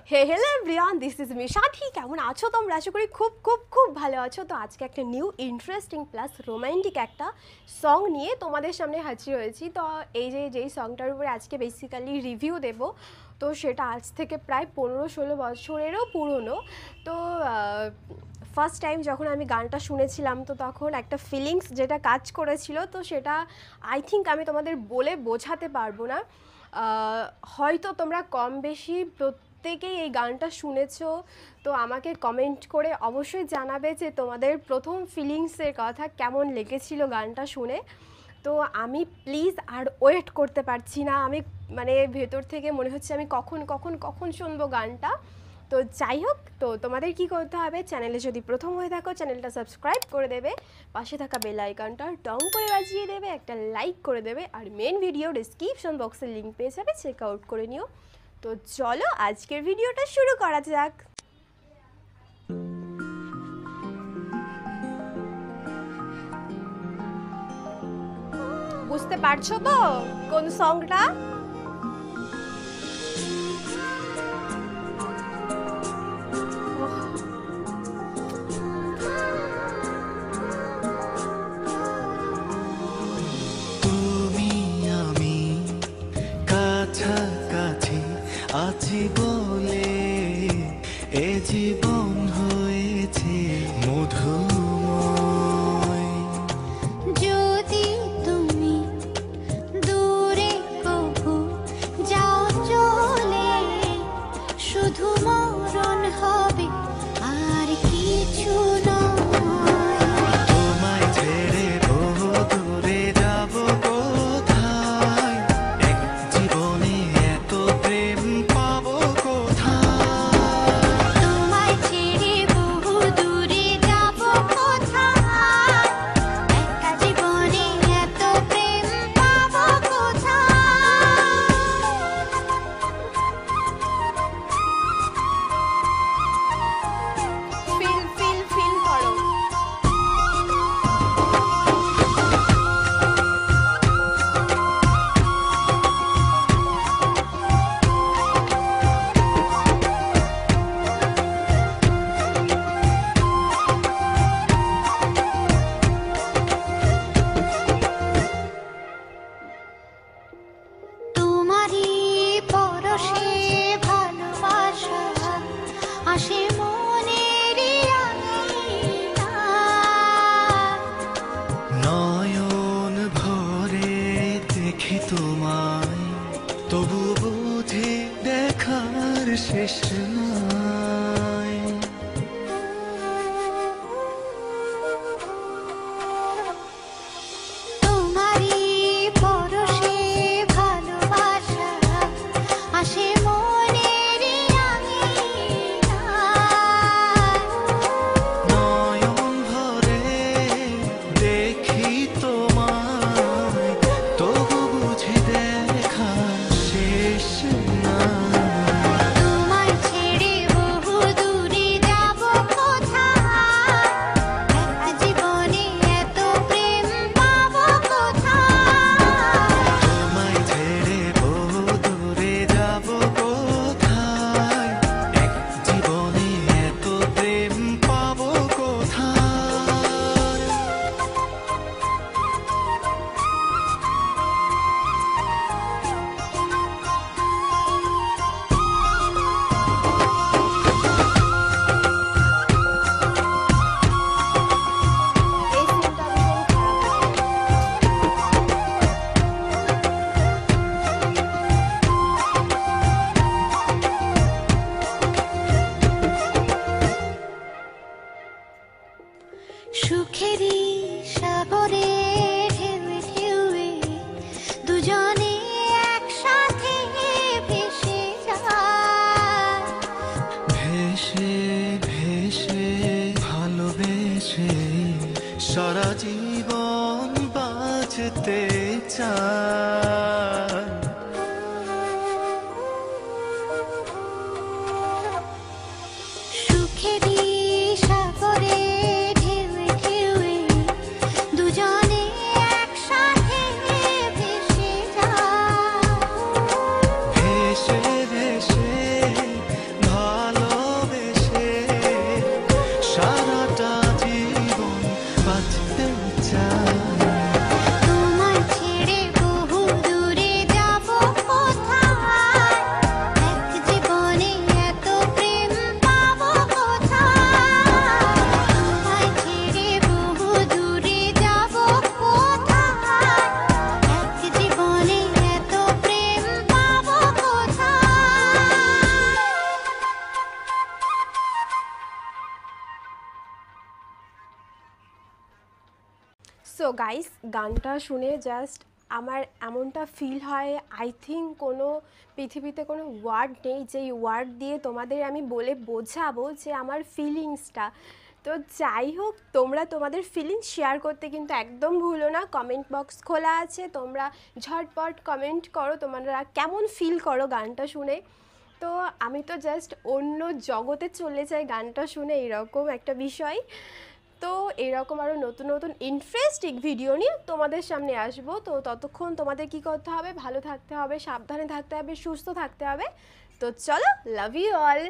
Hey hello everyone, this is me Sathi. কেমন আছো তোমরা? আশা করি খুব খুব খুব ভালো আছো। তো আজকে একটা নিউ ইন্টারেস্টিং প্লাস রোমান্টিক একটা সং নিয়ে তোমাদের সামনে হাজির হয়েছি। তো যেই সংটার উপরে আজকে বেসিক্যালি রিভিউ দেব, তো সেটা আজ থেকে প্রায় 15-16 বছরেরও পুরনো। তো ফার্স্ট টাইম যখন আমি গানটা শুনেছিলাম, তো তখন একটা ফিলিংস যেটা কাজ করেছিল, তো সেটা আই থিঙ্ক আমি তোমাদের বলে বোঝাতে পারবো না। হয়তো তোমরা কম বেশি প্রত্যেকেই এই গানটা শুনেছো। তো আমাকে কমেন্ট করে অবশ্যই জানাবে যে তোমাদের প্রথম ফিলিংসের কথা কেমন লেগেছিল গানটা শুনে। তো আমি প্লিজ আর ওয়েট করতে পারছি না, আমি মানে ভেতর থেকে মনে হচ্ছে আমি কখন কখন কখন শুনবো গানটা। তো যাই হোক, তো তোমাদের কি করতে হবে, চ্যানেলে যদি প্রথম হয়ে থাকো চ্যানেলটা সাবস্ক্রাইব করে দেবে, পাশে থাকা বেল আইকনটা টং করে বাজিয়ে দেবে, একটা লাইক করে দেবে, আর মেন ভিডিও ডিসক্রিপশন বক্সের লিঙ্ক পেয়ে যাবে, চেক আউট করে নিও। তো চলো আজকের ভিডিওটা শুরু করা যাক। বুঝতে পারছো তো কোন সংটা? আছি বলে এ জীবন হয়েছে মধুময়। যদি তুমি দূরে কবু যাও চলে, শুধু মরণ হবে আর কিছু নয়। তোমায় ছেড়ে বহু দূরে যাব কোথায়, এক জীবনে এত প্রেম পাবো কোথায়। তোমায় ছেড়ে বহু দূরে যাব কোথায়, একটা জীবনে এত প্রেম পাবো কোথায়। ফিল ফিল ফিল করো। তোমারই পরশে ভালোবাসা আসে মনের আঙিনায়। নয়ন ভরে দেখি তোমায়, তবু বুঝি দেখার শেষ নাই। তোমারই পরশে ভালোবাসা আসে মনের আঙিনায়। নয়ন ভরে দেখি তোমায়, তবু বুঝি দেখার শেষ নাই। তোমায় ছেড়ে সো গাইস, গানটা শুনে জাস্ট আমার এমনটা ফিল হয়, আই থিঙ্ক কোনো পৃথিবীতে কোনো ওয়ার্ড নেই যেই ওয়ার্ড দিয়ে তোমাদের আমি বলে বোঝাবো যে আমার ফিলিংসটা। তো যাই হোক, তোমরা তোমাদের ফিলিংস শেয়ার করতে কিন্তু একদম ভুলো না। কমেন্ট বক্স খোলা আছে, তোমরা ঝটপট কমেন্ট করো তোমরা কেমন ফিল করো গানটা শুনে। তো আমি তো জাস্ট অন্য জগতে চলে যাই গানটা শুনে, এরকম একটা বিষয়। তো এরকম আরও নতুন নতুন ইন্টারেস্টিং ভিডিও নিয়ে তোমাদের সামনে আসবো। তো ততক্ষণ তোমাদের কি করতে হবে, ভালো থাকতে হবে, সাবধানে থাকতে হবে, সুস্থ থাকতে হবে। তো চলো, লাভ ইউ অল।